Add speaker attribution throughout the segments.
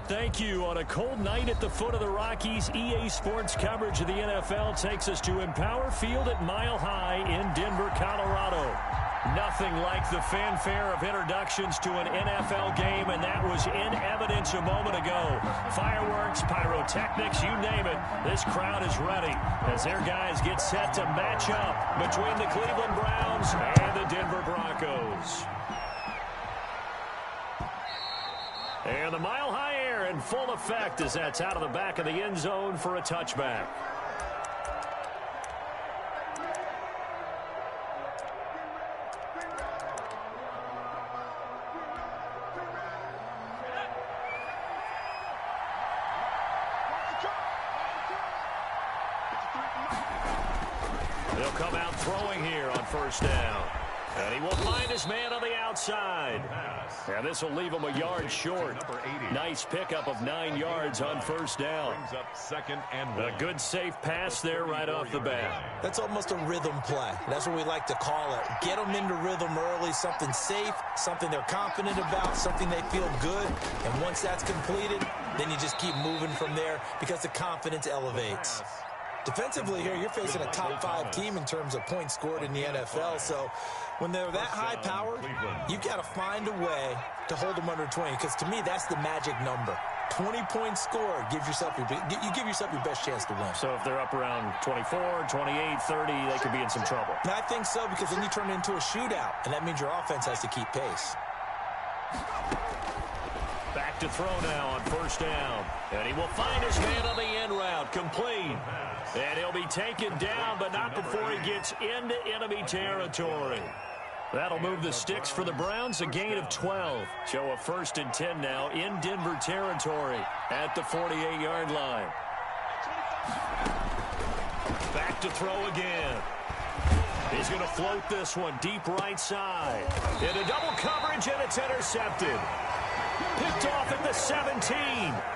Speaker 1: thank you. On a cold night at the foot of the Rockies, EA Sports coverage of the NFL takes us to Empower Field at Mile High in Denver, Colorado. Nothing like the fanfare of introductions to an NFL game, and that was in evidence a moment ago. Fireworks, pyrotechnics, you name it. This crowd is ready as their guys get set to match up between the Cleveland Browns and the Denver Broncos. And the Mile High air in full effect as that's out of the back of the end zone for a touchback. They'll come out throwing here on first down. And he will find his man on the outside. And this will leave him a yard short. Nice pickup of 9 yards on first down. A good safe pass there right off the bat.
Speaker 2: That's almost a rhythm play. That's what we like to call it. Get them into rhythm early, something safe, something they're confident about, something they feel good. And once that's completed, then you just keep moving from there because the confidence elevates. Defensively here, you're facing a top 5 team in terms of points scored in the NFL. So when they're that high-powered, you've got to find a way to hold them under 20. Because to me, that's the magic number. 20 points scored, you give yourself your best chance to win.
Speaker 1: So if they're up around 24, 28, 30, they could be in some trouble.
Speaker 2: And I think so, because then you turn it into a shootout, and that means your offense has to keep pace.
Speaker 1: Back to throw now on first down. And he will find his man on the end route, complete. And he'll be taken down, but not before he gets into enemy territory. That'll move the sticks for the Browns, a gain of 12. So a 1st and 10 now in Denver territory at the 48-yard line. Back to throw again. He's going to float this one deep right side. Into double coverage, and it's intercepted. Picked off at the 17.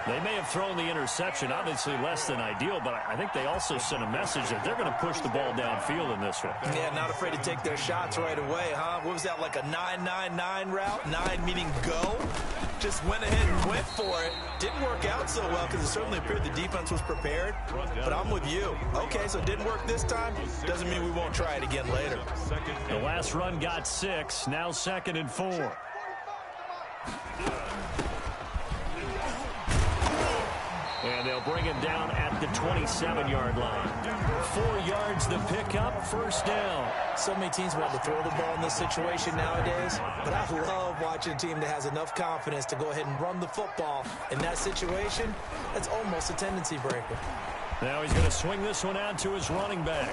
Speaker 1: They may have thrown the interception, obviously less than ideal, but I think they also sent a message that they're going to push the ball downfield in this one.
Speaker 2: Yeah, not afraid to take their shots right away, huh? What was that, like a 9-9-9 route? 9 meaning go? Just went ahead and went for it. Didn't work out so well because it certainly appeared the defense was prepared. But I'm with you. Okay, so it didn't work this time. Doesn't mean we won't try it again later.
Speaker 1: The last run got 6. Now 2nd and 4. And they'll bring him down at the 27-yard line. 4 yards the pickup, first down.
Speaker 2: So many teams want to throw the ball in this situation nowadays, but I love watching a team that has enough confidence to go ahead and run the football. In that situation, that's almost a tendency breaker.
Speaker 1: Now he's going to swing this one out to his running back.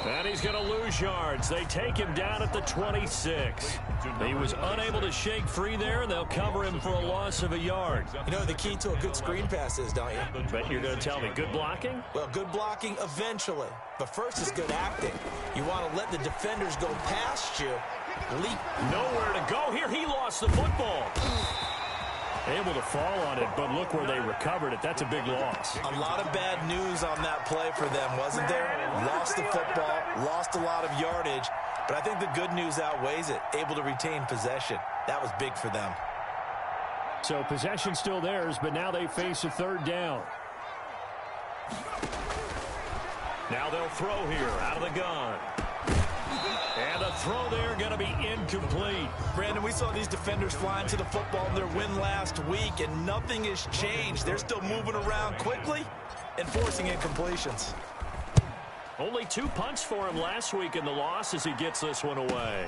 Speaker 1: And he's going to lose yards. They take him down at the 26. He was unable to shake free there, and they'll cover him for a loss of a yard.
Speaker 2: You know the key to a good screen pass is, don't you?
Speaker 1: But you're going to tell me good blocking?
Speaker 2: Well, good blocking eventually. But first is good acting. You want to let the defenders go past you. Leap.
Speaker 1: Nowhere to go here. He lost the football. Able to fall on it, but look where they recovered it. That's a big loss.
Speaker 2: A lot of bad news on that play for them, wasn't there? Lost the football, lost a lot of yardage, but I think the good news outweighs it. Able to retain possession. That was big for them.
Speaker 1: So possession still theirs, but now they face a 3rd down. Now they'll throw here out of the gun. And the throw there going to be incomplete.
Speaker 2: Brandon, we saw these defenders flying to the football in their win last week, and nothing has changed. They're still moving around quickly and forcing incompletions.
Speaker 1: Only 2 punts for him last week in the loss as he gets this one away.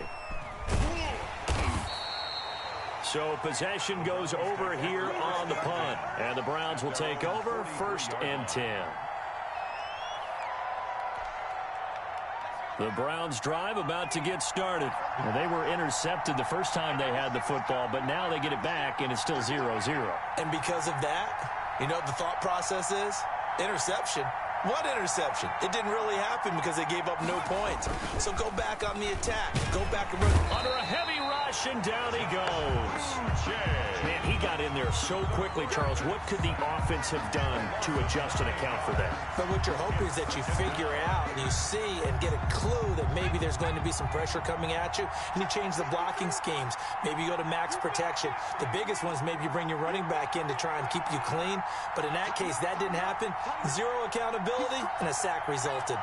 Speaker 1: So possession goes over here on the punt. And the Browns will take over, 1st and 10. The Browns drive about to get started. Well, they were intercepted the first time they had the football, but now they get it back, and it's still 0-0.
Speaker 2: And because of that, you know what the thought process is? Interception. What interception? It didn't really happen because they gave up no points. So go back on the attack. Go back and run.
Speaker 1: Under a heavy rush, and down he goes. Man, he got in there so quickly, Charles. What could the offense have done to adjust and account for that?
Speaker 2: But what you're hoping is that you figure out and you see and get a clue that maybe there's going to be some pressure coming at you, and you change the blocking schemes. Maybe you go to max protection. The biggest one is maybe you bring your running back in to try and keep you clean. But in that case, that didn't happen. Zero accountability, and a sack resulted.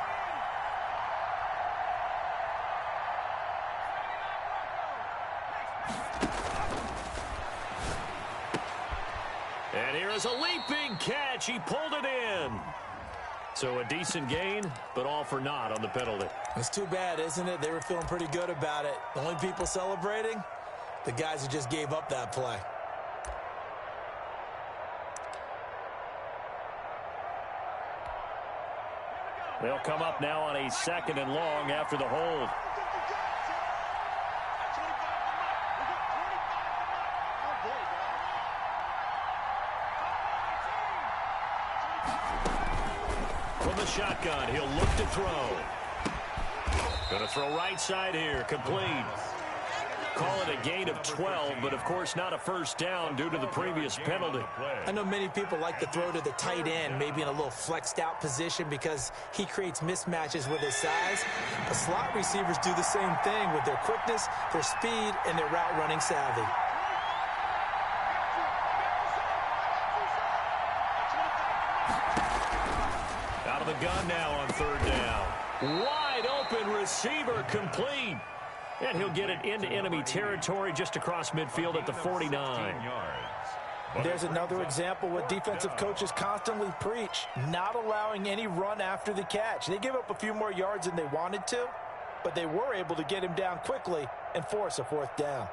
Speaker 1: And here is a leaping catch. He pulled it in. So a decent gain, but all for naught on the penalty.
Speaker 2: It's too bad, isn't it? They were feeling pretty good about it. The only people celebrating, the guys who just gave up that play.
Speaker 1: They'll come up now on a 2nd and long after the hold. From the shotgun, he'll look to throw. Going to throw right side here, complete. Call it a gain of 12, but of course not a first down due to the previous penalty.
Speaker 2: I know many people like to throw to the tight end, maybe in a little flexed out position because he creates mismatches with his size. But slot receivers do the same thing with their quickness, their speed, and their route running savvy.
Speaker 1: Out of the gun now on 3rd down. Wide open receiver, complete. And he'll get it into enemy territory just across midfield at the 49.
Speaker 2: There's another example what defensive coaches constantly preach, not allowing any run after the catch. They give up a few more yards than they wanted to, but they were able to get him down quickly and force a 4th down.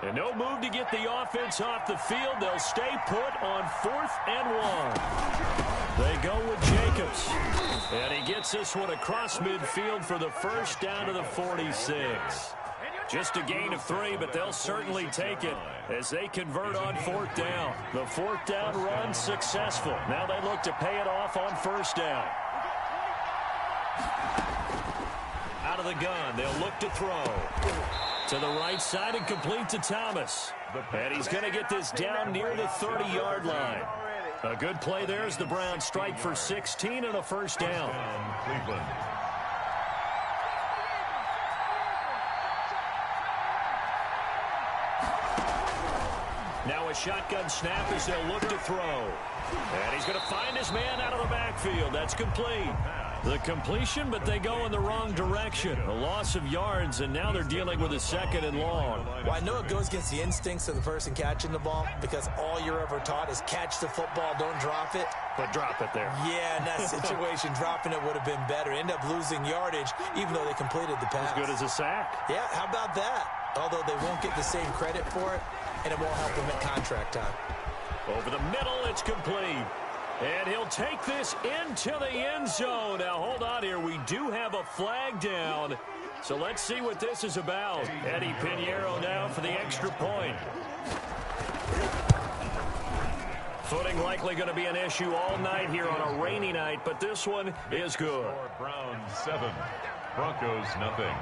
Speaker 1: And no move to get the offense off the field. They'll stay put on 4th and 1. They go with Jacobs. And he gets this one across midfield for the first down to the 46. Just a gain of 3, but they'll certainly take it as they convert on 4th down. The 4th down run successful. Now they look to pay it off on 1st down. Out of the gun, they'll look to throw. To the right side and complete to Thomas. And he's going to get this down near the 30-yard line. A good play there as the Browns strike for 16 and a first down. Cleveland. Now a shotgun snap as they'll look to throw. And he's going to find his man out of the backfield. That's complete. The completion, but they go in the wrong direction. A loss of yards, and now they're dealing with a 2nd and long.
Speaker 2: Well, I know it goes against the instincts of the person catching the ball because all you're ever taught is catch the football, don't drop it.
Speaker 1: But drop it there.
Speaker 2: Yeah, in that situation, dropping it would have been better. End up losing yardage, even though they completed the pass.
Speaker 1: As good as a sack.
Speaker 2: Yeah, how about that? Although they won't get the same credit for it, and it won't help them at contract time.
Speaker 1: Over the middle, it's complete. And he'll take this into the end zone. Now, hold on here. We do have a flag down. So let's see what this is about. Eddie Pinheiro now for the extra point. Footing likely going to be an issue all night here on a rainy night, but this one is good.
Speaker 3: Browns 7, Broncos nothing.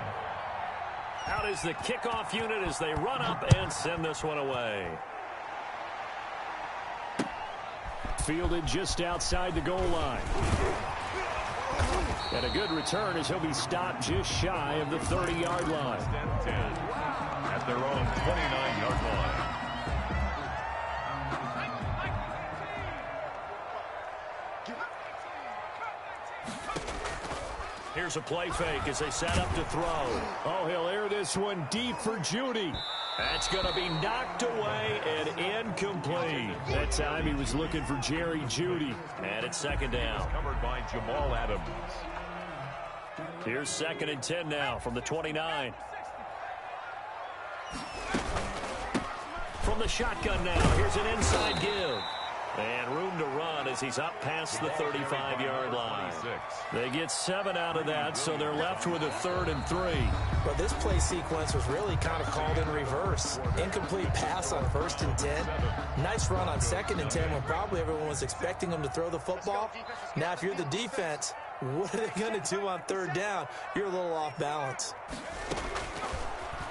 Speaker 1: Out is the kickoff unit as they run up and send this one away. Fielded just outside the goal line. And a good return as he'll be stopped just shy of the 30-yard line.
Speaker 3: 10 at their own 29-yard line.
Speaker 1: Here's a play fake as they set up to throw. Oh, he'll air this one deep for Judy. That's going to be knocked away and incomplete. That time he was looking for Jerry Judy. And it's 2nd down.
Speaker 3: Covered by Jamal Adams.
Speaker 1: Here's 2nd and 10 now from the 29. From the shotgun now, here's an inside give. And room to run as he's up past the 35-yard line. They get 7 out of that, so they're left with a 3rd and 3.
Speaker 2: Well, this play sequence was really kind of called in reverse. Incomplete pass on 1st and 10. Nice run on 2nd and 10 when probably everyone was expecting them to throw the football. Now, if you're the defense, what are they going to do on 3rd down? You're a little off balance.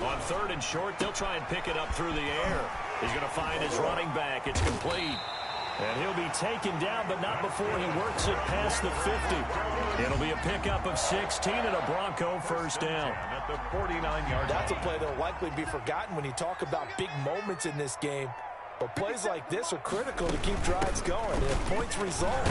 Speaker 1: On 3rd and short, they'll try and pick it up through the air. He's going to find his running back. It's complete. And he'll be taken down, but not before he works it past the 50. It'll be a pickup of 16 and a Bronco 1st down.
Speaker 3: At the 49-yard line.
Speaker 2: That's a play that will likely be forgotten when you talk about big moments in this game. But plays like this are critical to keep drives going. And if points result,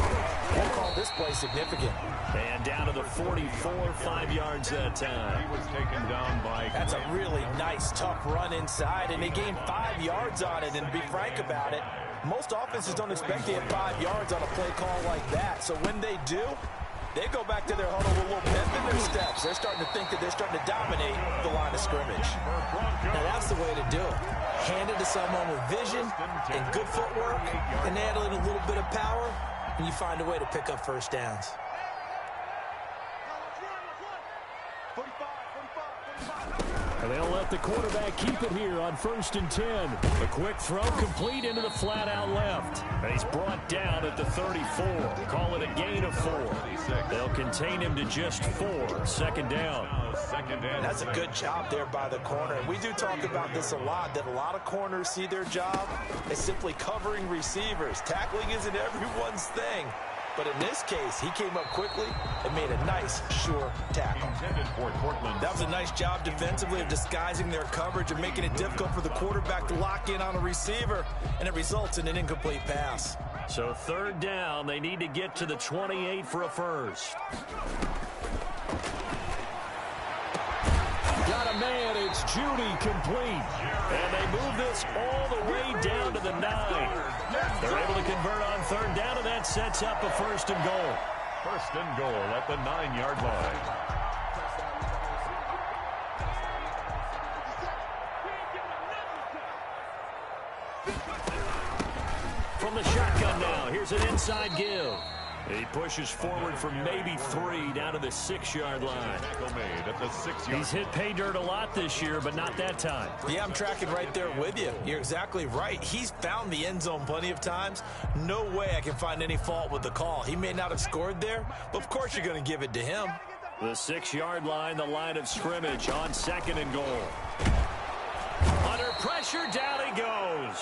Speaker 2: we'll call this play significant.
Speaker 1: And down to the 44, 5 yards that time.
Speaker 3: He was taken down by...
Speaker 2: That's a really nice, tough run inside, and they gained 5 yards on it. And to be frank about it, most offenses don't expect to hit 5 yards on a play call like that. So when they do, they go back to their huddle with a little pep in their steps. They're starting to think that they're starting to dominate the line of scrimmage. Now that's the way to do it. Hand it to someone with vision and good footwork, and add in a little bit of power, and you find a way to pick up 1st downs.
Speaker 1: And they'll let the quarterback keep it here on 1st and 10. A quick throw complete into the flat out left. And he's brought down at the 34. Call it a gain of 4. They'll contain him to just 4. 2nd down.
Speaker 2: That's a good job there by the corner. We do talk about this a lot, that a lot of corners see their job as simply covering receivers. Tackling isn't everyone's thing. But in this case, he came up quickly and made a nice, sure tackle. That was a nice job defensively of disguising their coverage and making it difficult for the quarterback to lock in on a receiver, and it results in an incomplete pass.
Speaker 1: So 3rd down, they need to get to the 28 for a 1st. Got a man, it's Judy complete. And they move this all the way down to the 9. They're able to convert on 3rd down, and that sets up a 1st and goal.
Speaker 3: 1st and goal at the 9-yard line.
Speaker 1: From the shotgun now, here's an inside give. He pushes forward from maybe 3 down to the 6-yard line. He's hit pay dirt a lot this year, but not that time.
Speaker 2: Yeah, I'm tracking right there with you. You're exactly right. He's found the end zone plenty of times. No way I can find any fault with the call. He may not have scored there, but of course you're going to give it to him.
Speaker 1: The 6-yard line, the line of scrimmage on 2nd and goal. Under pressure, down he goes.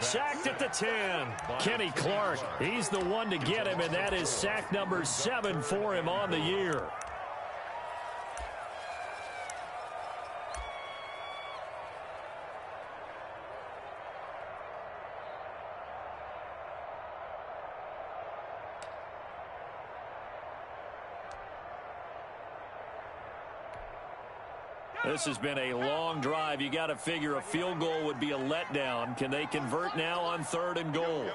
Speaker 1: Sacked at the 10. Kenny Clark, he's the one to get him, and that is sack number 7 for him on the year. This has been a long drive. You got to figure a field goal would be a letdown. Can they convert now on 3rd and goal?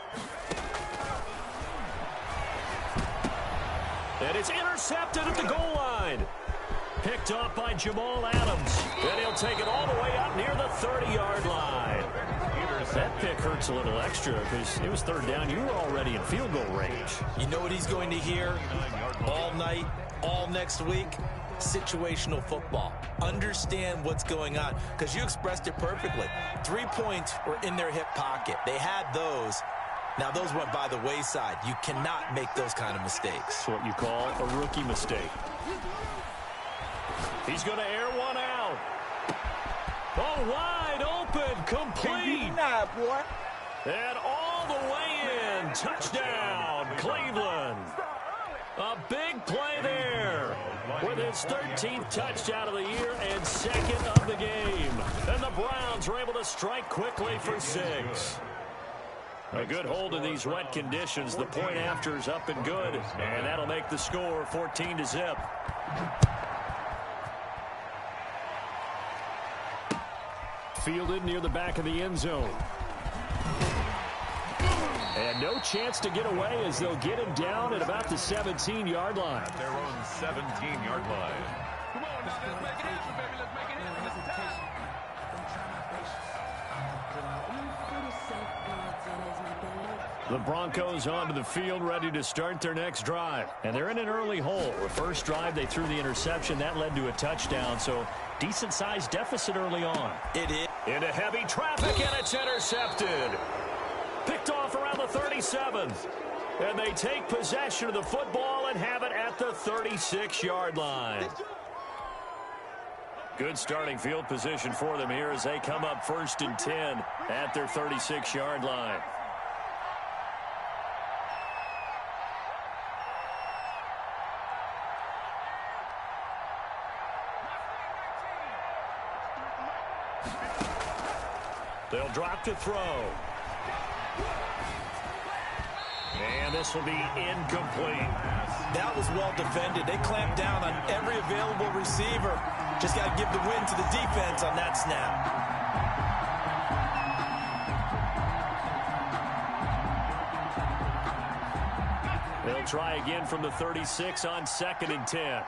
Speaker 1: And it's intercepted at the goal line. Picked off by Jamal Adams. And he'll take it all the way up near the 30-yard line. That pick hurts a little extra because it was 3rd down. You were already in field goal range.
Speaker 2: You know what he's going to hear all night, all next week? Situational football. Understand what's going on, because you expressed it perfectly. 3 points were in their hip pocket. They had those. Now those went by the wayside. You cannot make those kind of mistakes.
Speaker 1: That's what you call a rookie mistake. He's going to air one out. Oh, wide open, complete.
Speaker 4: Boy.
Speaker 1: And all the way in. Touchdown, Cleveland. A big play there with his 13th touchdown of the year and 2nd of the game. And the Browns are able to strike quickly for 6. A good hold in these wet conditions. The point after is up and good, and that'll make the score 14-0. Fielded near the back of the end zone. And no chance to get away as they'll get him down at about the 17-yard line.
Speaker 3: At their own 17-yard line. Come on, let's make it easy, baby. Let's make it easy.
Speaker 1: The Broncos onto the field, ready to start their next drive. And they're in an early hole. The first drive, they threw the interception. That led to a touchdown, so decent-sized deficit early on.
Speaker 2: It is.
Speaker 1: Into heavy traffic, and it's intercepted. Picked off around the 37th. And they take possession of the football and have it at the 36-yard line. Good starting field position for them here as they come up 1st and 10 at their 36-yard line. They'll drop to throw. And this will be incomplete.
Speaker 2: That was well defended. They clamped down on every available receiver. Just got to give the win to the defense on that snap.
Speaker 1: They'll try again from the 36 on 2nd and 10.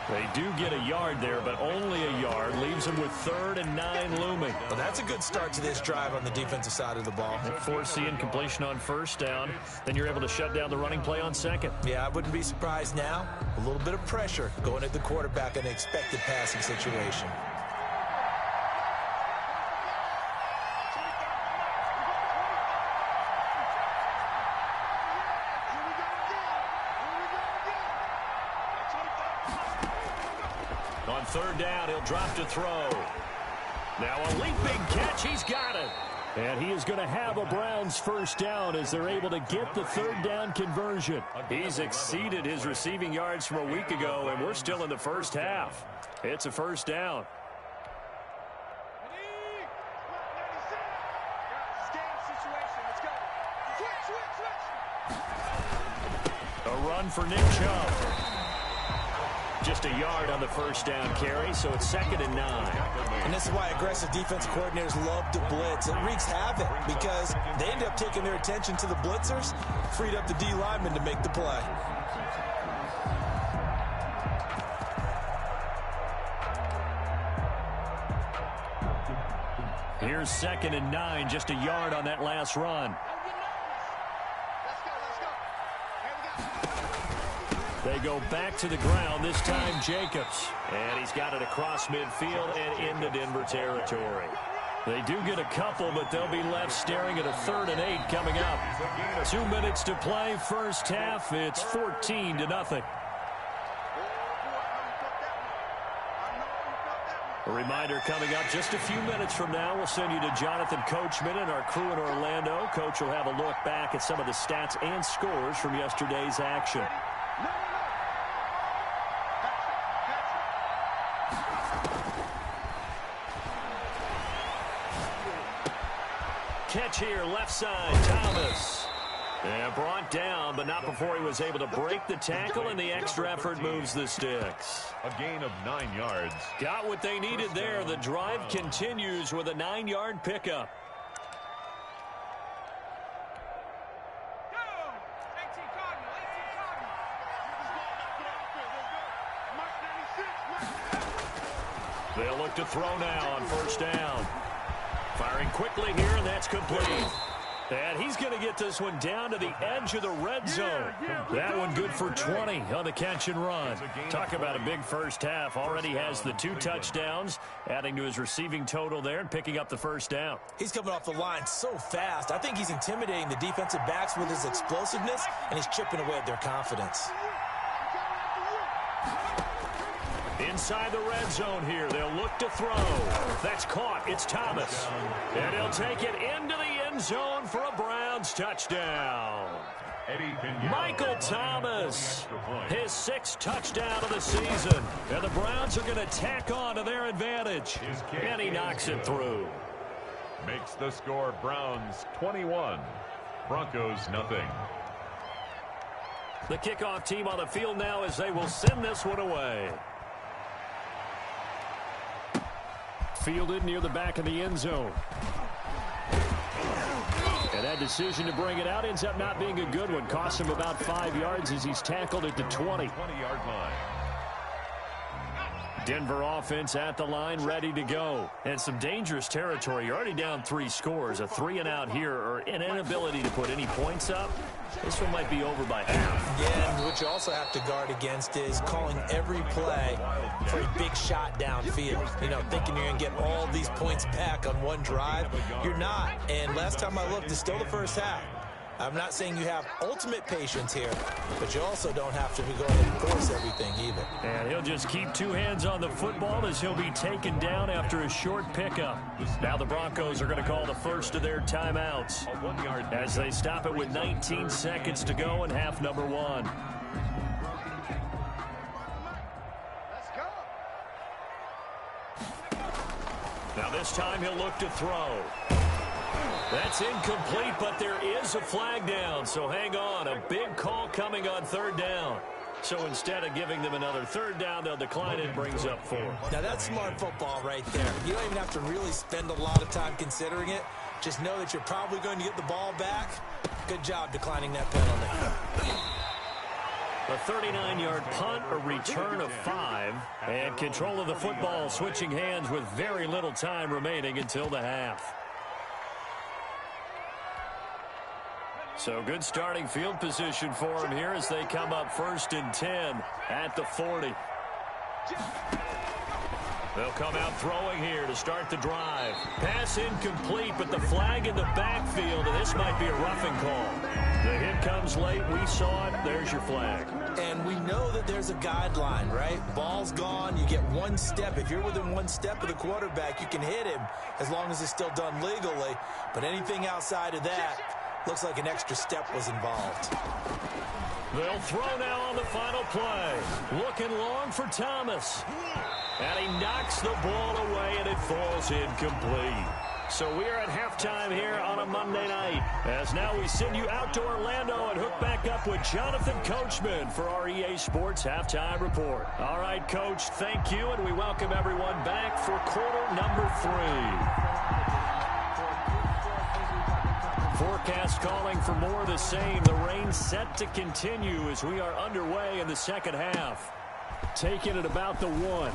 Speaker 1: They do get a yard there, but only a yard. Leaves them with 3rd and 9 looming.
Speaker 2: Well, that's a good start to this drive on the defensive side of the ball.
Speaker 1: Force the incompletion on 1st down. Then you're able to shut down the running play on 2nd.
Speaker 2: Yeah, I wouldn't be surprised now. A little bit of pressure going at the quarterback in an expected passing situation.
Speaker 1: On 3rd down, he'll drop to throw. Now a leaping catch. He's got it. And he is going to have a Browns 1st down as they're able to get the 3rd down conversion. He's exceeded his receiving yards from a week ago, and we're still in the 1st half. It's a 1st down. A run for Nick Chubb. Just a yard on the 1st down carry, so it's 2nd and 9.
Speaker 2: And this is why aggressive defensive coordinators love to blitz. It wreaks havoc because they end up taking their attention to the blitzers, freed up the D lineman to make the play.
Speaker 1: Here's 2nd and 9, just a yard on that last run. They go back to the ground, this time Jacobs. And he's got it across midfield and into Denver territory. They do get a couple, but they'll be left staring at a 3rd and 8 coming up. 2 minutes to play, 1st half. It's 14-0. A reminder coming up just a few minutes from now. We'll send you to Jonathan Coachman and our crew in Orlando. Coach will have a look back at some of the stats and scores from yesterday's action. Catch here, left side, Thomas. And brought down, but not before he was able to break the tackle, and the extra effort moves the sticks.
Speaker 3: A gain of 9 yards.
Speaker 1: Got what they needed there. The drive continues with a 9-yard pickup. They'll look to throw now on 1st down. Firing quickly here, and that's complete. And he's going to get this one down to the edge of the red zone. That one good for 20 on the catch and run. Talk about a big 1st half. Already has the 2 touchdowns, adding to his receiving total there and picking up the 1st down.
Speaker 2: He's coming off the line so fast. I think he's intimidating the defensive backs with his explosiveness, and he's chipping away at their confidence.
Speaker 1: Inside the red zone here, they'll look to throw. That's caught. It's Thomas. And he'll take it into the end zone for a Browns touchdown. Michael Thomas, his 6th touchdown of the season. And the Browns are going to tack on to their advantage. And he knocks it through.
Speaker 3: Makes the score Browns 21, Broncos nothing.
Speaker 1: The kickoff team on the field now as they will send this one away. Fielded near the back of the end zone. And that Bad decision to bring it out. Ends up not being a good one. Costs him about 5 yards as he's tackled at the 20.
Speaker 3: 20-yard line.
Speaker 1: Denver offense at the line, ready to go. And some dangerous territory. You're already down 3 scores. A 3-and-out here, or an inability to put any points up. This one might be over by half.
Speaker 2: Yeah, and what you also have to guard against is calling every play for a big shot downfield. You know, thinking you're going to get all these points back on one drive. You're not. And last time I looked, it's still the first half. I'm not saying you have ultimate patience here, but you also don't have to go ahead and force everything either.
Speaker 1: And he'll just keep 2 hands on the football as he'll be taken down after a short pickup. Now the Broncos are going to call the first of their timeouts as they stop it with 19 seconds to go in half number 1. Now this time he'll look to throw. That's incomplete, but there is a flag down, so hang on. A big call coming on 3rd down. So instead of giving them another 3rd down, they'll decline it. Brings up 4.
Speaker 2: Now that's smart football right there. You don't even have to really spend a lot of time considering it. Just know that you're probably going to get the ball back. Good job declining that penalty.
Speaker 1: A 39-yard punt, a return of 5, and control of the football switching hands with very little time remaining until the half. So good starting field position for him here as they come up 1st and 10 at the 40. They'll come out throwing here to start the drive. Pass incomplete, but the flag in the backfield, and this might be a roughing call. The hit comes late. We saw it. There's your flag.
Speaker 2: And we know that there's a guideline, right? Ball's gone. You get 1 step. If you're within 1 step of the quarterback, you can hit him as long as it's still done legally. But anything outside of that, looks like an extra step was involved.
Speaker 1: They'll throw now on the final play. Looking long for Thomas. And he knocks the ball away, and it falls incomplete. So we are at halftime here on a Monday night. As now we send you out to Orlando and hook back up with Jonathan Coachman for our EA Sports Halftime Report. All right, Coach, thank you, and we welcome everyone back for quarter number 3. Forecast calling for more of the same. The rain set to continue as we are underway in the second half. Taking it about the 1.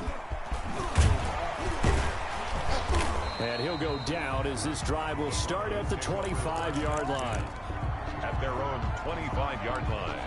Speaker 1: And he'll go down as this drive will start at the 25-yard line.
Speaker 3: At their own 25-yard line.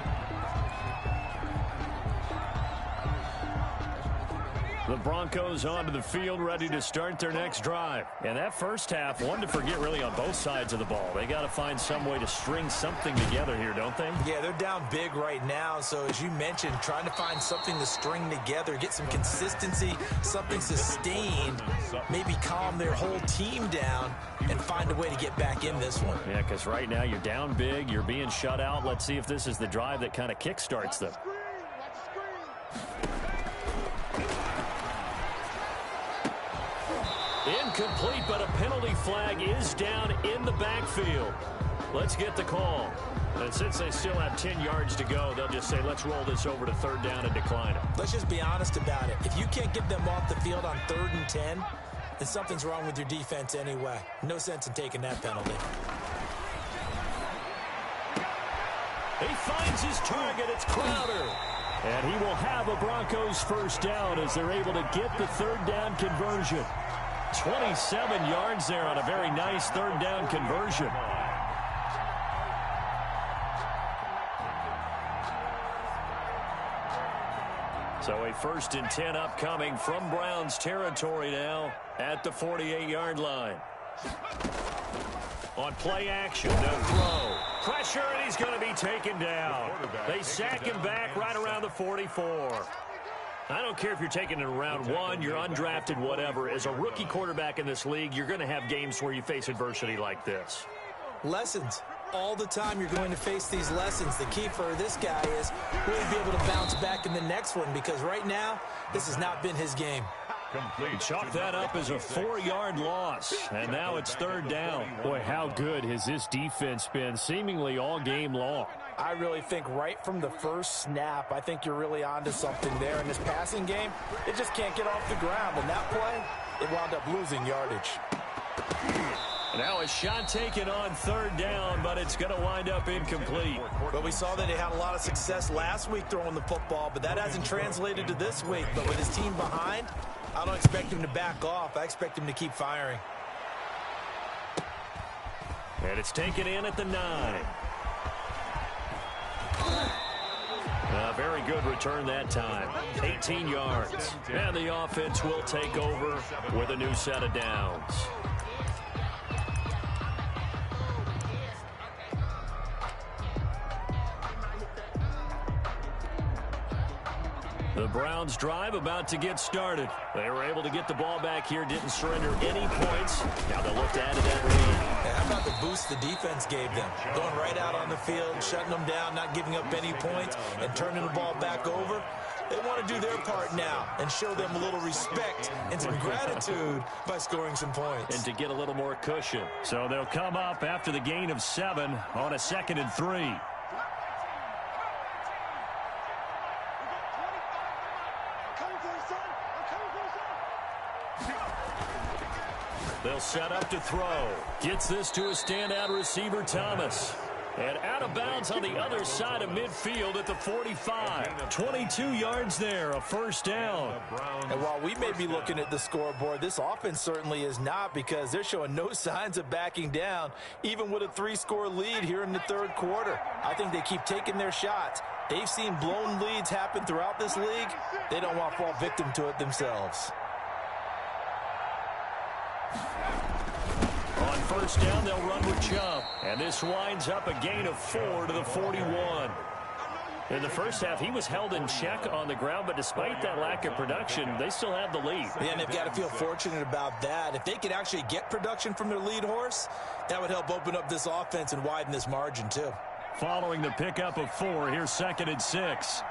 Speaker 1: The Broncos onto the field, ready to start their next drive. And that first half, one to forget really on both sides of the ball. They got to find some way to string something together here, don't they?
Speaker 2: Yeah, they're down big right now. So as you mentioned, trying to find something to string together, get some consistency, something sustained, maybe calm their whole team down and find a way to get back in this one.
Speaker 1: Yeah, because right now you're down big, you're being shut out. Let's see if this is the drive that kind of kickstarts them. Incomplete, but a penalty flag is down in the backfield. Let's get the call. And since they still have 10 yards to go, they'll just say, let's roll this over to 3rd down and decline it.
Speaker 2: Let's just be honest about it. If you can't get them off the field on 3rd and 10, then something's wrong with your defense anyway. No sense in taking that penalty.
Speaker 1: He finds his target. It's Crowder. And he will have a Broncos first down as they're able to get the 3rd down conversion. 27 yards there on a very nice 3rd down conversion. So a 1st and 10 upcoming from Browns territory now at the 48-yard line. On play action, no throw. Pressure, and he's going to be taken down. They sack him back right around the 44. I don't care if you're taking it in round 1, you're undrafted, whatever. As a rookie quarterback in this league, you're going to have games where you face adversity like this.
Speaker 2: Lessons. All the time you're going to face these lessons. The key for this guy is really be able to bounce back in the next one, because right now, this has not been his game.
Speaker 3: Complete.
Speaker 1: Chalk that up as a 4-yard loss, and now it's 3rd down. Boy, how good has this defense been seemingly all game long?
Speaker 4: I really think right from the first snap, I think you're really onto something there. In this passing game, it just can't get off the ground. And that play, it wound up losing yardage.
Speaker 1: Now a shot taken on third down, but it's going to wind up incomplete.
Speaker 4: But we saw that he had a lot of success last week throwing the football, but that hasn't translated to this week. But with his team behind, I don't expect him to back off. I expect him to keep firing.
Speaker 1: And it's taken in at the 9. A very good return that time. 18 yards. And the offense will take over with a new set of downs. The Browns drive about to get started. They were able to get the ball back here, didn't surrender any points. Now they'll look to add to that lead.
Speaker 2: Yeah, how about the boost the defense gave them? Going right out on the field, shutting them down, not giving up any points, and turning the ball back over. They want to do their part now and show them a little respect and some gratitude by scoring some points.
Speaker 1: And to get a little more cushion. So they'll come up after the gain of 7 on a 2nd and 3. They'll set up to throw. Gets this to a standout receiver, Thomas. And out of bounds on the other side of midfield at the 45. 22 yards there, a first down.
Speaker 4: And while we may be looking at the scoreboard, this offense certainly is not, because they're showing no signs of backing down, even with a 3-score lead here in the third quarter. I think they keep taking their shots. They've seen blown leads happen throughout this league. They don't want to fall victim to it themselves.
Speaker 1: On first down, they'll run with Chubb. And this winds up a gain of 4 to the 41. In the first half, he was held in check on the ground, but despite that lack of production, they still have the lead.
Speaker 2: Yeah, and they've got to feel fortunate about that. If they could actually get production from their lead horse, that would help open up this offense and widen this margin, too.
Speaker 1: Following the pickup of 4, here's 2nd and 6.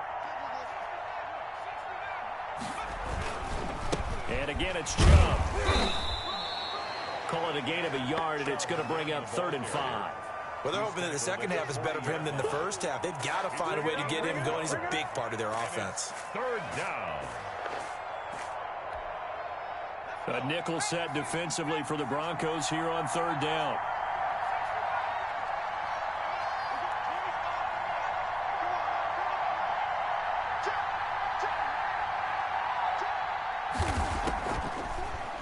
Speaker 1: And again, it's Chubb. Call it a gain of a yard, and it's going to bring up 3rd and 5.
Speaker 2: Well, they're hoping that the second half is better for him than the first half. They've got to find a way to get him going. He's a big part of their offense.
Speaker 3: 3rd down.
Speaker 1: A nickel set defensively for the Broncos here on 3rd down.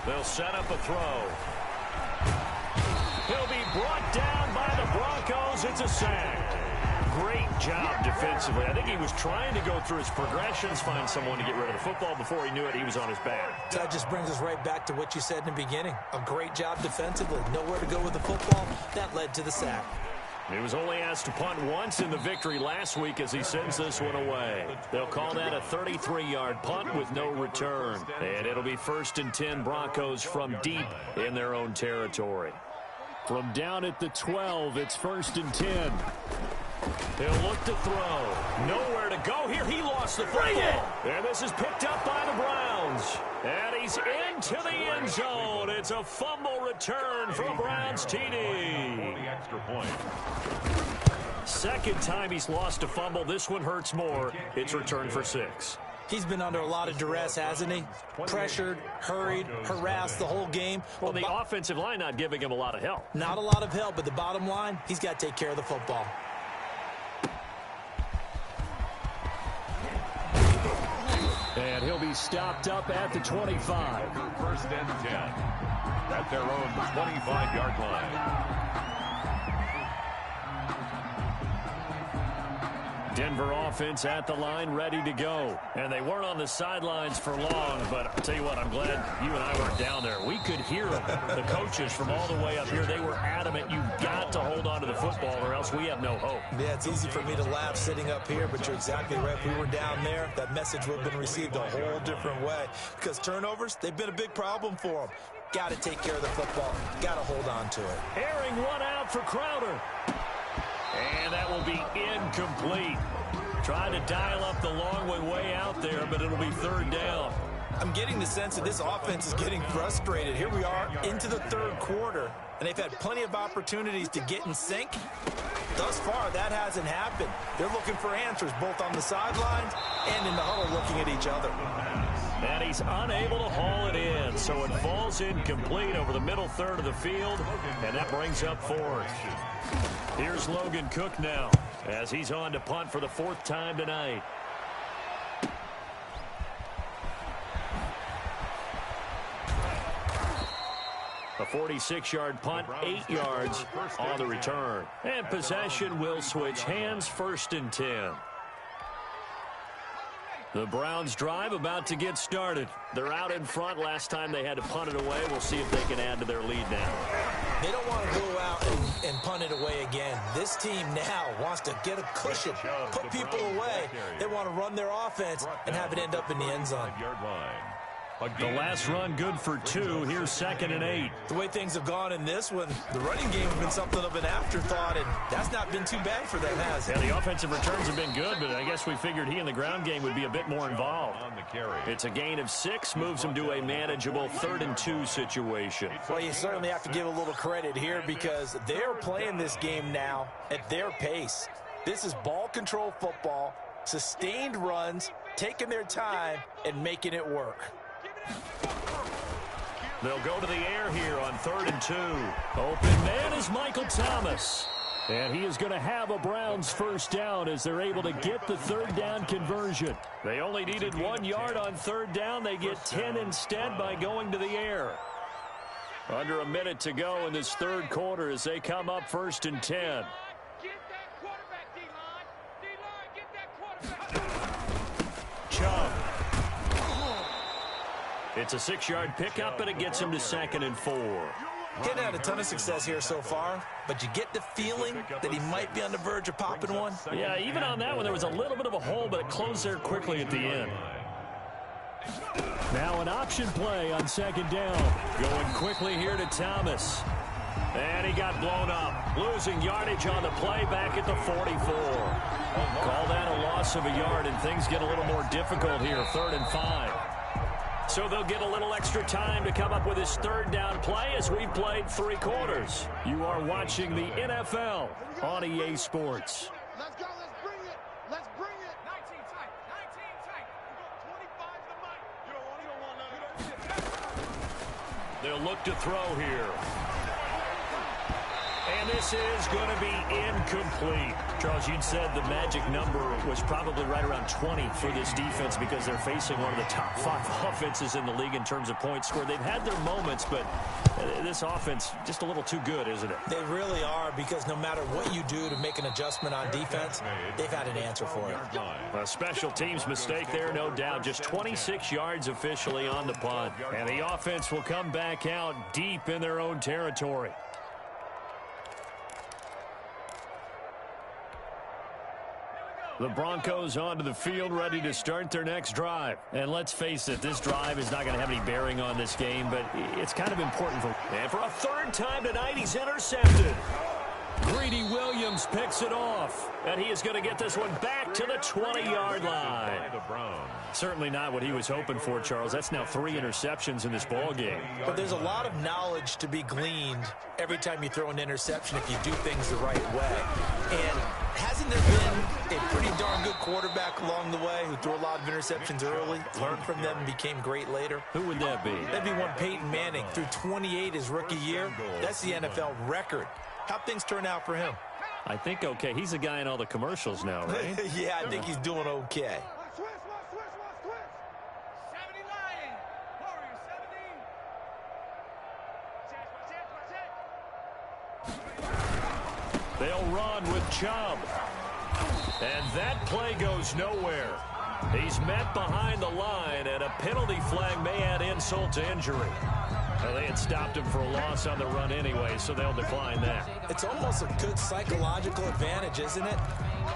Speaker 1: They'll set up a throw. He'll be brought down by the Broncos. It's a sack. Great job defensively. I think he was trying to go through his progressions, find someone to get rid of the football. Before he knew it, he was on his back.
Speaker 2: That just brings us right back to what you said in the beginning. A great job defensively. Nowhere to go with the football. That led to the sack.
Speaker 1: He was only asked to punt once in the victory last week as he sends this one away. They'll call that a 33-yard punt with no return. And it'll be 1st and 10 Broncos from deep in their own territory. From down at the 12, it's 1st and 10. He'll look to throw. Nowhere to go here. He lost the football. And this is picked up by the Browns. And he's into the end zone. It's a fumble return for a Browns TD.
Speaker 3: The extra point.
Speaker 1: Second time he's lost a fumble. This one hurts more. It's returned for 6.
Speaker 2: He's been under a lot of duress, hasn't he? Pressured, hurried, harassed the whole game.
Speaker 1: Well, the offensive line not giving him a lot of help.
Speaker 2: Not a lot of help, but the bottom line, he's got to take care of the football.
Speaker 1: And he'll be stopped up at the 25.
Speaker 3: 1st and 10. At their own 25-yard line.
Speaker 1: Denver offense at the line, ready to go. And they weren't on the sidelines for long, but I'll tell you what, I'm glad you and I weren't down there. We could hear the coaches from all the way up here. They were adamant, you've got to hold on to the football or else we have no hope.
Speaker 2: Yeah, it's easy for me to laugh sitting up here, but you're exactly right. If we were down there, that message would have been received a whole different way. Because turnovers, they've been a big problem for them. Got to take care of the football. Got to hold on to it.
Speaker 1: Airing one out for Crowder. And that will be incomplete. Trying to dial up the long way out there, but it'll be 3rd down.
Speaker 2: I'm getting the sense that this offense is getting frustrated. Here we are into the third quarter, and they've had plenty of opportunities to get in sync,
Speaker 4: thus far, that hasn't happened. They're looking for answers both on the sidelines and in the huddle looking at each other.
Speaker 1: And he's unable to haul it in, so it falls incomplete over the middle third of the field, and that brings up fourth. Here's Logan Cook now as he's on to punt for the fourth time tonight. A 46-yard punt, 8 yards on the return. And possession will switch hands, 1st and 10. The Browns drive about to get started. They're out in front. Last time they had to punt it away. We'll see if they can add to their lead now.
Speaker 2: They don't want to go out and punt it away again. This team now wants to get a cushion, put people away. They want to run their offense and have it end up in the end zone.
Speaker 1: The last run good for 2. Here's 2nd and 8.
Speaker 2: The way things have gone in this one, the running game has been something of an afterthought, and that's not been too bad for them, has it?
Speaker 1: Yeah, the offensive returns have been good, but I guess we figured he in the ground game would be a bit more involved. It's a gain of 6, moves him to a manageable 3rd and 2 situation.
Speaker 4: Well, you certainly have to give a little credit here because they're playing this game now at their pace. This is ball control football, sustained runs, taking their time, and making it work.
Speaker 1: They'll go to the air here on 3rd and 2. Open man is Michael Thomas. And he is going to have a Browns first down as they're able to get the 3rd down conversion. They only needed 1 yard on 3rd down. They get 10 instead by going to the air. Under a minute to go in this 3rd quarter as they come up 1st and 10.
Speaker 3: Get that quarterback, D-line. D-line, get that quarterback.
Speaker 1: Chubb. It's a 6-yard pickup, and it gets him to 2nd and 4.
Speaker 2: Getting had a ton of success here so far, but you get the feeling that he might be on the verge of popping one.
Speaker 1: Yeah, even on that one, there was a little bit of a hole, but it closed there quickly at the end. Now an option play on 2nd down. Going quickly here to Thomas. And he got blown up. Losing yardage on the play back at the 44. Call that a loss of a yard, and things get a little more difficult here. 3rd and 5. So they'll get a little extra time to come up with his 3rd down play as we've played 3 quarters. You are watching the NFL on EA Sports.
Speaker 3: Let's go. Let's bring it. Let's bring it. 19 tight. 19 tight. We go 25 to Mike. You don't want none.
Speaker 1: They'll look to throw here. And this is going to be incomplete. Charles, you'd said the magic number was probably right around 20 for this defense because they're facing one of the top 5 offenses in the league in terms of points scored. They've had their moments, but this offense just a little too good, isn't it?
Speaker 2: They really are, because no matter what you do to make an adjustment on defense, they've had an answer for it.
Speaker 1: A special teams mistake there, no doubt. Just 26 yards officially on the punt. And the offense will come back out deep in their own territory. The Broncos onto the field, ready to start their next drive. And let's face it, this drive is not going to have any bearing on this game, but it's kind of important for... And for a 3rd time tonight, he's intercepted. Greedy Williams picks it off, and he is going to get this one back to the 20-yard line. Certainly not what he was hoping for, Charles. That's now 3 interceptions in this ball game.
Speaker 2: But there's a lot of knowledge to be gleaned every time you throw an interception if you do things the right way. And hasn't there been a pretty darn good quarterback along the way who threw a lot of interceptions early, learned from them, and became great later?
Speaker 1: Who would that be?
Speaker 2: That'd be one Peyton Manning. Threw 28 his rookie year. That's the NFL record. How'd things turn out for him?
Speaker 1: I think okay. He's a guy in all the commercials now, right?
Speaker 2: Yeah, I think he's doing okay.
Speaker 3: Switch. 70 Lion. Warrior 70.
Speaker 1: They'll run with Chubb. And that play goes nowhere. He's met behind the line, and a penalty flag may add insult to injury. Well, they had stopped him for a loss on the run anyway, so they'll decline that.
Speaker 2: It's almost a good psychological advantage, isn't it?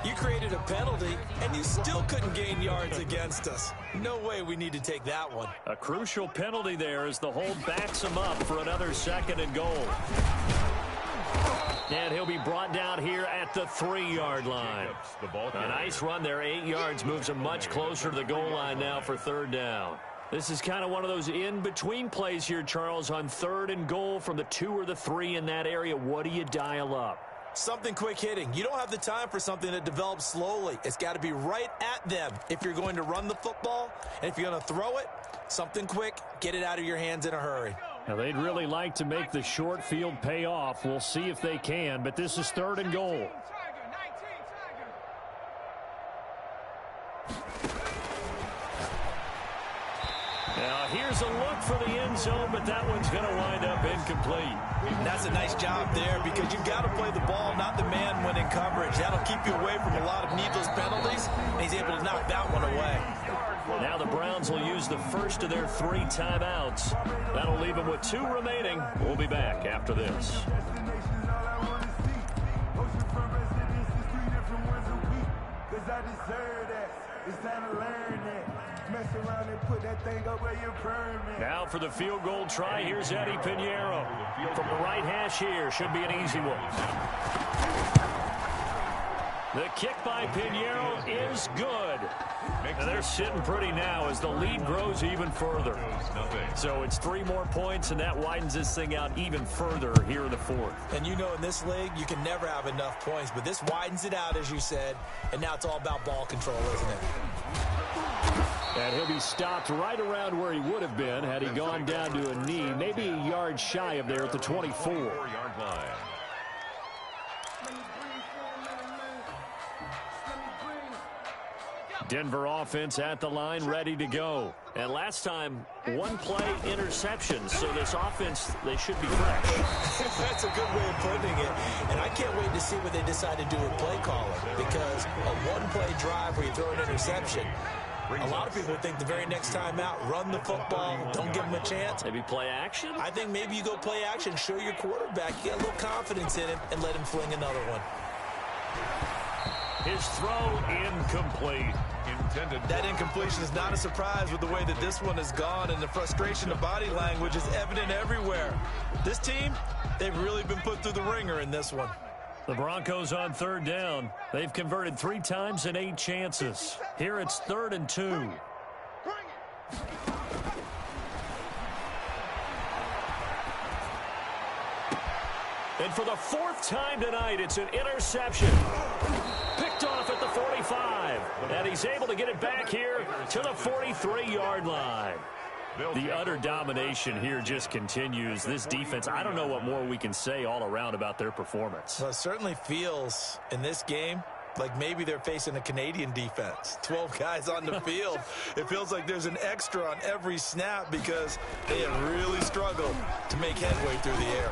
Speaker 2: You created a penalty, and you still couldn't gain yards against us. No way we need to take that one.
Speaker 1: A crucial penalty there as the hold backs him up for another 2nd and goal. And he'll be brought down here at the 3-yard line. A nice run there, 8 yards, moves him much closer to the goal line now for 3rd down. This is kind of one of those in-between plays here, Charles, on 3rd and goal from the 2 or the 3 in that area. What do you dial up?
Speaker 2: Something quick hitting. You don't have the time for something that develops slowly. It's got to be right at them if you're going to run the football. And if you're going to throw it, something quick, get it out of your hands in a hurry.
Speaker 1: Now, they'd really like to make the short field pay off. We'll see if they can, but this is 3rd and goal. Now, here's a look for the end zone, but that one's going to wind up incomplete.
Speaker 2: And that's a nice job there because you've got to play the ball, not the man when in coverage. That'll keep you away from a lot of needless penalties, and he's able to knock that one away.
Speaker 1: Now the Browns will use the first of their 3 timeouts. That'll leave them with 2 remaining. We'll be back after this. Now for the field goal try, here's Eddie Pinheiro. From the right hash here, should be an easy one. The kick by Pinheiro is good. And they're sitting pretty now as the lead grows even further. So it's 3 more points, and that widens this thing out even further here in the 4th.
Speaker 2: And you know in this league, you can never have enough points, but this widens it out, as you said, and now it's all about ball control, isn't it?
Speaker 1: And he'll be stopped right around where he would have been had he gone down to a knee, maybe a yard shy of there at the 24-yard line. Denver offense at the line, ready to go. And last time, 1 play interception. So this offense, they should be fresh.
Speaker 2: That's a good way of putting it. And I can't wait to see what they decide to do with play calling. Because a 1-play drive where you throw an interception, a lot of people think the very next time out, run the football, don't give them a chance.
Speaker 1: Maybe play action?
Speaker 2: I think maybe you go play action, show your quarterback, you get a little confidence in him, and let him fling another one.
Speaker 1: His throw incomplete.
Speaker 4: That incompletion is not a surprise with the way that this one has gone, and the frustration of body language is evident everywhere. This team, they've really been put through the ringer in this one.
Speaker 1: The Broncos on 3rd down. They've converted 3 times in 8 chances. Here it's 3rd and 2. And for the 4th time tonight, it's an interception. Picked off at the 45. And he's able to get it back here to the 43-yard line. The utter domination here just continues. This defense, I don't know what more we can say all around about their performance.
Speaker 2: Well, it certainly feels in this game like maybe they're facing a Canadian defense. 12 guys on the field. It feels like there's an extra on every snap because they have really struggled to make headway through the air.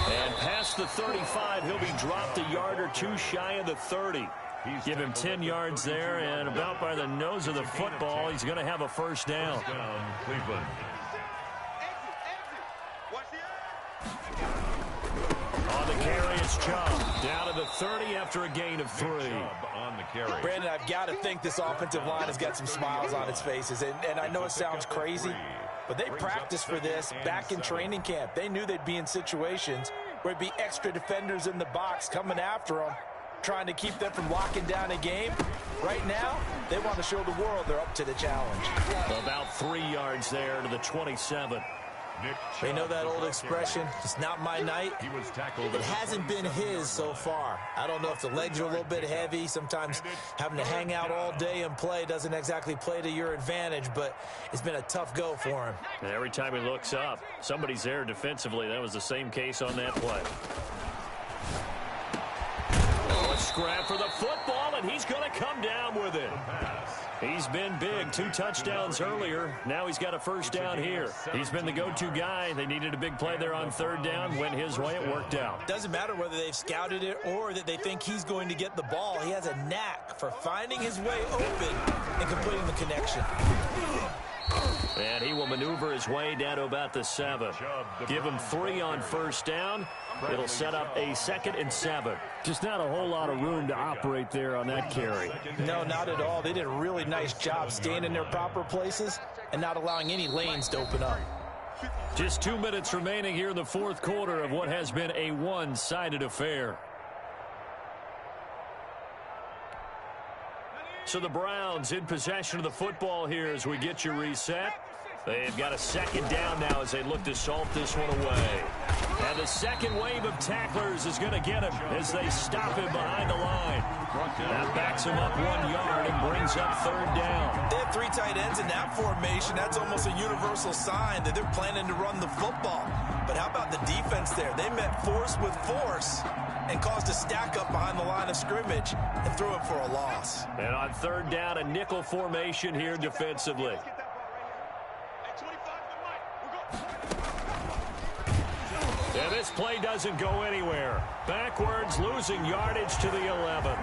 Speaker 1: And past the 35, he'll be dropped a yard or 2 shy of the 30. Give him 10 yards there, and about by the nose of the football, he's going to have a 1st down. On the carry, it's Chubb. Down to the 30 after a gain of 3.
Speaker 2: Brandon, I've got to think this offensive line has got some smiles on its faces. And I know it sounds crazy, but they practiced for this back in training camp. They knew they'd be in situations where it'd be extra defenders in the box coming after them, trying to keep them from locking down a game. Right now, they want to show the world they're up to the challenge.
Speaker 1: About 3 yards there to the 27.
Speaker 2: They know that old expression, it's not my night. It hasn't been his so far. I don't know if the legs are a little bit heavy. Sometimes having to hang out all day and play doesn't exactly play to your advantage, but it's been a tough go for him.
Speaker 1: And every time he looks up, somebody's there defensively. That was the same case on that play. Oh, a scrap for the football, and he's going to come down with it. He's been big. 2 touchdowns earlier. Now he's got a 1st down here. He's been the go-to guy. They needed a big play there on 3rd down. Went his way. It worked out.
Speaker 2: Doesn't matter whether they've scouted it or that they think he's going to get the ball. He has a knack for finding his way open and completing the connection.
Speaker 1: And he will maneuver his way down to about the 7. Give him 3 on 1st down. It'll set up a 2nd and 7. Just not a whole lot of room to operate there on that carry.
Speaker 2: No, not at all. They did a really nice job staying in their proper places and not allowing any lanes to open up.
Speaker 1: Just 2 minutes remaining here in the 4th quarter of what has been a one-sided affair. So the Browns in possession of the football here as we get you reset. They've got a second down now as they look to salt this one away. And the second wave of tacklers is going to get him as they stop him behind the line. That backs him up 1 yard and brings up third down.
Speaker 4: They have 3 tight ends in that formation. That's almost a universal sign that they're planning to run the football. But how about the defense there? They met force with force and caused a stack up behind the line of scrimmage and threw it for a loss.
Speaker 1: And on third down, a nickel formation here defensively. And this play doesn't go anywhere. Backwards, losing yardage to the 11.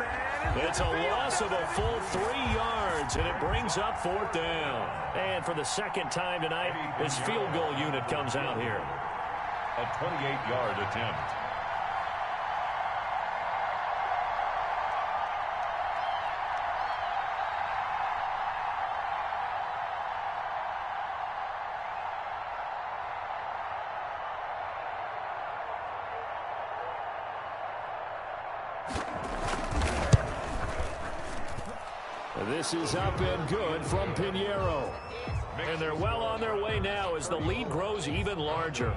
Speaker 1: It's a loss of a full 3 yards, and it brings up fourth down. And for the second time tonight, this field goal unit comes out here.
Speaker 5: A 28-yard attempt.
Speaker 1: This is up and good from Pinheiro. And they're well on their way now as the lead grows even larger.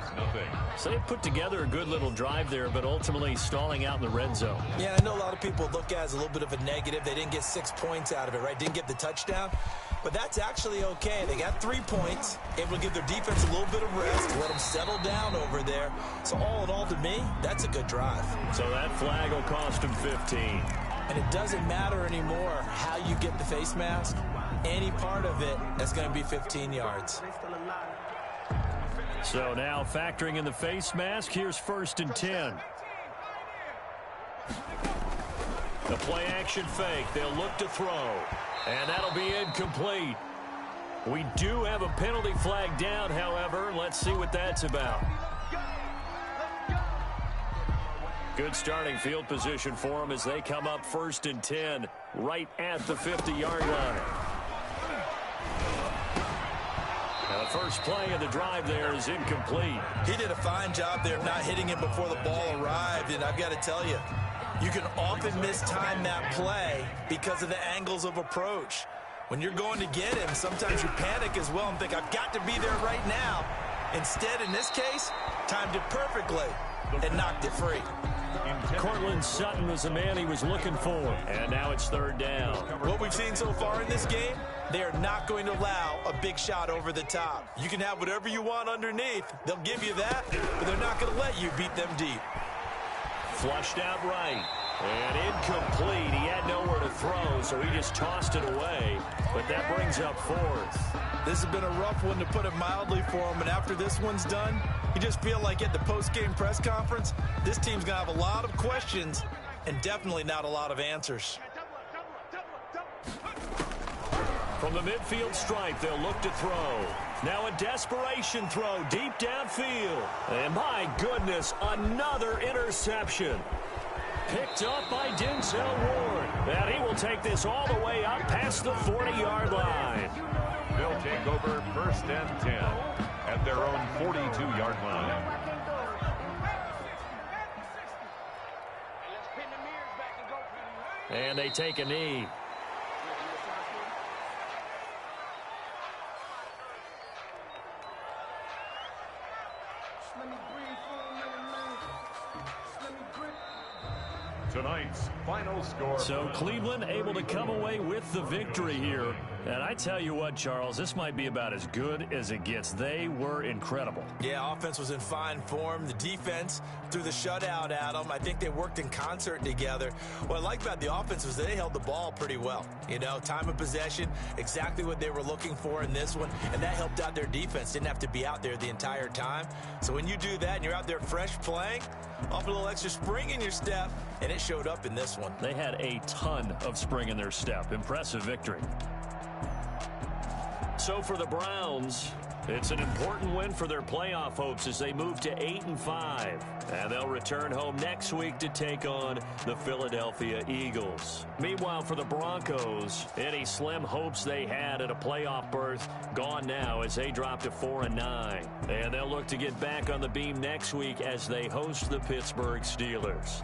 Speaker 1: So they put together a good little drive there, but ultimately stalling out in the red zone.
Speaker 4: Yeah, I know a lot of people look at it as a little bit of a negative. They didn't get 6 points out of it, right? Didn't get the touchdown. But that's actually okay. They got 3 points, able to give their defense a little bit of rest, let them settle down over there. So all in all, to me, that's a good drive.
Speaker 1: So that flag will cost them 15.
Speaker 4: And it doesn't matter anymore how you get the face mask. Any part of it, that's going to be 15 yards.
Speaker 1: So now factoring in the face mask, here's 1st and 10. The play action fake. They'll look to throw. And that'll be incomplete. We do have a penalty flag down, however. Let's see what that's about. Good starting field position for them as they come up 1st and 10 right at the 50-yard line. Now the first play of the drive there is incomplete.
Speaker 4: He did a fine job there of not hitting him before the ball arrived, and I've got to tell you, you can often mistime that play because of the angles of approach. When you're going to get him, sometimes you panic as well and think, I've got to be there right now. Instead, in this case, timed it perfectly and knocked it free.
Speaker 1: Cortland Sutton was the man he was looking for. And now it's third down.
Speaker 4: What we've seen so far in this game, they are not going to allow a big shot over the top. You can have whatever you want underneath. They'll give you that, but they're not going to let you beat them deep.
Speaker 1: Flushed out right. And incomplete. He had nowhere to throw, so he just tossed it away. But that brings up 4th.
Speaker 4: This has been a rough one, to put it mildly, for him. And after this one's done, you just feel like at the post-game press conference, this team's going to have a lot of questions and definitely not a lot of answers.
Speaker 1: From the midfield stripe, they'll look to throw. Now a desperation throw deep downfield. And my goodness, another interception. Picked up by Denzel Ward. And he will take this all the way up past the 40-yard line.
Speaker 5: They'll take over 1st and 10 at their own 42-yard line.
Speaker 1: And they take a knee.
Speaker 5: Tonight's final score.
Speaker 1: So Cleveland able to come away with the victory here. And I tell you what, Charles, this might be about as good as it gets. They were incredible.
Speaker 4: Yeah, offense was in fine form. The defense threw the shutout at them. I think they worked in concert together. What I like about the offense was they held the ball pretty well. You know, time of possession, exactly what they were looking for in this one. And that helped out their defense. Didn't have to be out there the entire time. So when you do that and you're out there fresh playing, off a little extra spring in your step, and it showed up in this one.
Speaker 1: They had a ton of spring in their step. Impressive victory. So for the Browns, it's an important win for their playoff hopes as they move to 8-5. And they'll return home next week to take on the Philadelphia Eagles. Meanwhile, for the Broncos, any slim hopes they had at a playoff berth gone now as they drop to 4-9. And they'll look to get back on the beam next week as they host the Pittsburgh Steelers.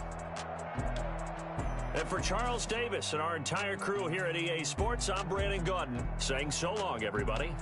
Speaker 1: And for Charles Davis and our entire crew here at EA Sports, I'm Brandon Gaudin saying so long, everybody.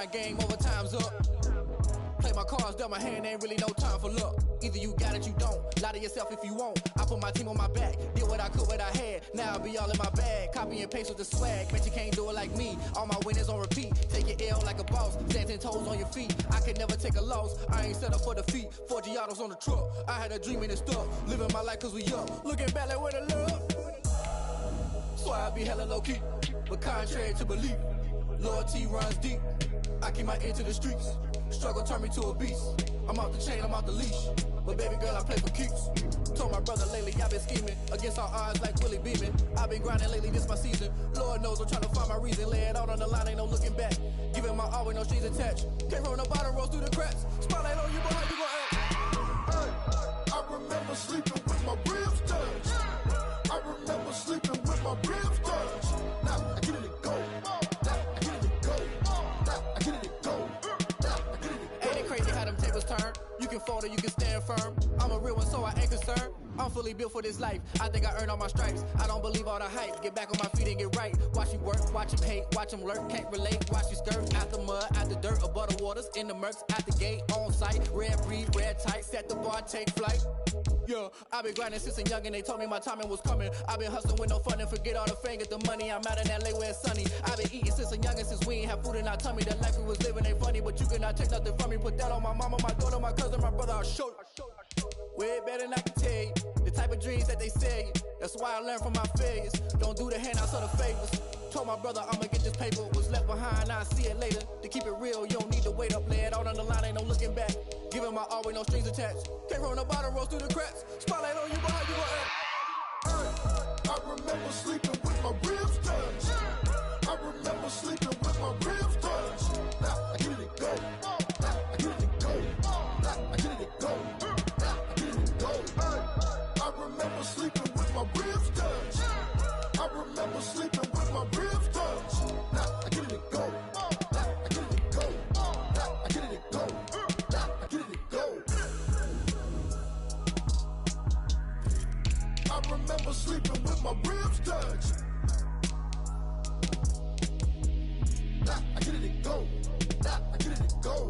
Speaker 6: grind game, overtime's up. Play my cards, dealt my hand, ain't really no time for luck. Either you got it, you don't. Lie to yourself if you won't. I put my team on my back, did what I could, what I had. Now I'll be all in my bag. Copy and paste with the swag. Bet you can't do it like me. All my winners on repeat. Take your L like a boss. Stand 10 toes on your feet. I could never take a loss. I ain't set up for defeat. 4 Giottos on the truck. I had a dream and it stuck. Living my life cause we up. Looking back like where the love. So I be hella low key. But contrary to belief, loyalty runs deep. I keep my ear to the streets. Struggle turned me to a beast. I'm off the chain, I'm off the leash. But baby girl, I play for keeps. Told my brother lately, I've been scheming. Against all odds like Willie Beeman. I've been grinding lately, this my season. Lord knows I'm trying to find my reason. Lay it out on the line, ain't no looking back. Giving my all with no strings attached. Came from the bottom, rose through the cracks. Spotlight on you, but how you gon' act?
Speaker 3: Hey, I remember sleeping with my ribs touched. I remember sleeping with my ribs touched. Now I get it go. Now I get it go. Now I get it go.
Speaker 6: Ain't it crazy how them tables turn? You can fold or you can stand firm. I'm a real one, so I ain't concerned. I'm fully built for this life. I think I earned all my stripes. I don't believe all the hype. Get back on my feet and get right. Watch you work, watch him hate, watch him lurk. Can't relate, watch you skirt. Out the mud, out the dirt, above the waters, in the murks, at the gate, on site. Red breed, red tight, set the bar, take flight. Yeah, I been grinding since a young and they told me my timing was coming. I been hustling with no fun and forget all the fame, get the money. I'm out in LA where it's sunny. I been eating since a young and since we ain't have food in our tummy. The life we was living ain't funny, but you cannot take nothing from me. Put that on my mama, my daughter, my cousin, my brother, I'll show you. Way better than I can tell you. The type of dreams that they sell you. That's why I learned from my failures. Don't do the handouts or the favors. Told my brother I'ma get this paper. Was left behind, I'll see it later. To keep it real, you don't need to wait up. Lay it out on the line, ain't no looking back. Giving my all with no strings attached. Came from the bottom, rose through the cracks. Spotlight on you, but how you gon' act?
Speaker 3: Hey, I remember sleeping with my ribs touched. I remember sleeping with my ribs touched. Now I get it go. Now I get it go. Now I get it go. Now I get it go. Hey, I remember sleeping with my ribs touched. I remember sleeping with my ribs touched. Now I get it go. Now I get it go. Now I get it go. Now I get it go. I remember sleeping with my ribs touched. Now I get it go. Now I get it go.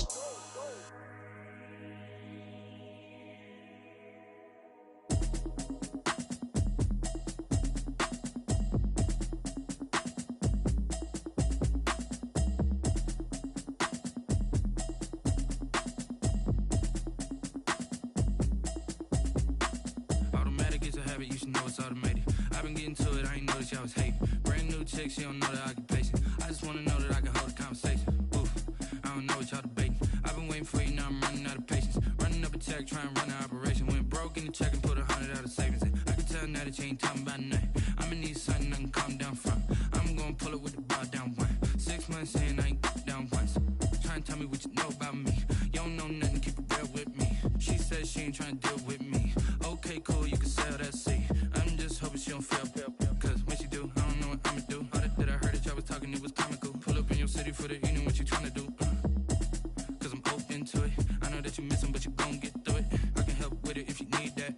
Speaker 7: Automatic is a habit, you should know it's automated. I've been getting to it, I ain't noticed y'all was hating. Brand new chick, she don't know the occupation. I just wanna know that I can hold a conversation. Oof, I don't know what y'all debating. I've been waiting for you, now I'm running out of patience. Running up a check, trying to run an operation. Went broke in the check and put 100 out of savings in. I can tell now that you ain't talking about nothing. I'ma need something I can calm down from. I'm gonna pull it with the bar down one. 6 months in, I ain't down once. Trying to tell me what you know about me. You don't know nothing, keep it real with me. She says she ain't trying to deal with me. Okay, cool, you can sell that seat. I'm just hoping she don't fail. Cause when she do, I don't know what I'ma do. All that I heard that y'all was talking, it was comical. Pull up in your city for the evening, what you trying to do? Cause I'm open to it. I know that you missing, but you gon' get through it. I can help with it if you need that.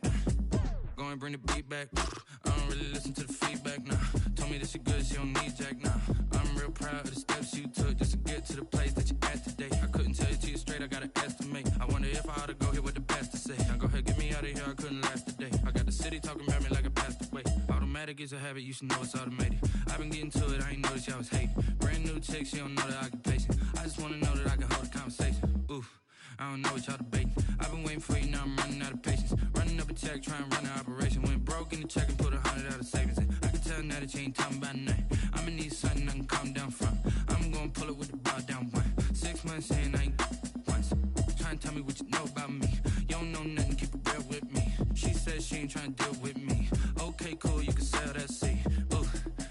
Speaker 7: Go and bring the beat back. I don't really listen to the feedback, nah. Told me that she good, she don't need jack, nah. I'm real proud of the steps you took just to get to the place that you at today. I couldn't tell you to you straight, I gotta estimate. I wonder if I ought to go here with the best to say. Now go ahead, get me out of here, I couldn't last today. I got the city talking about me like I passed away. Automatic is a habit, you should know it's automated. I've been getting to it, I ain't noticed y'all was hating. Brand new chick, she don't know the occupation. I just wanna know that I can hold a conversation. Oof, I don't know what y'all debating. I've been waiting for you, now I'm running out of patience. Running up a check, trying to run an operation. Went broke in the check and put 100 out of savings in. I can tell now that you ain't talking about nothing. I'ma need something I can calm down from. I'm gonna pull it with the bar down one. 6 months in, I ain't once. Trying to tell me what you know about me. You don't know nothing, keep it real with me. She says she ain't trying to deal with me. Okay, cool, you can sell that seat. Ooh,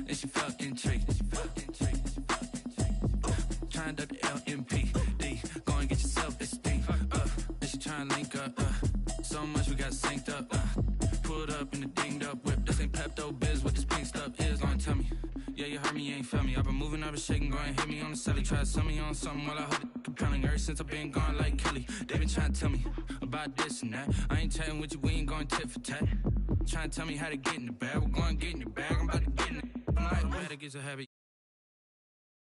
Speaker 7: and she felt intrigued. Trying to duck the LMPD. Go and get yourself esteem. And she trying to link up. So much we got synced up. Pulled up in the dinged up whip. This ain't Pepto Biz, what this pink stuff is. Go and tell me. Yeah, you heard me, you ain't felt me. I've been moving, I've been shaking. Go and hit me on the celly. Try to sell me on something while I hold it compelling. Ever since I've been gone like Kelly. They been trying to tell me about this and that. I ain't chatting with you, we ain't going tit for tat. Trying to tell me how to get in the bag. We're going to get in the bag, I'm about to get in it. I'm like, automatic is a habit.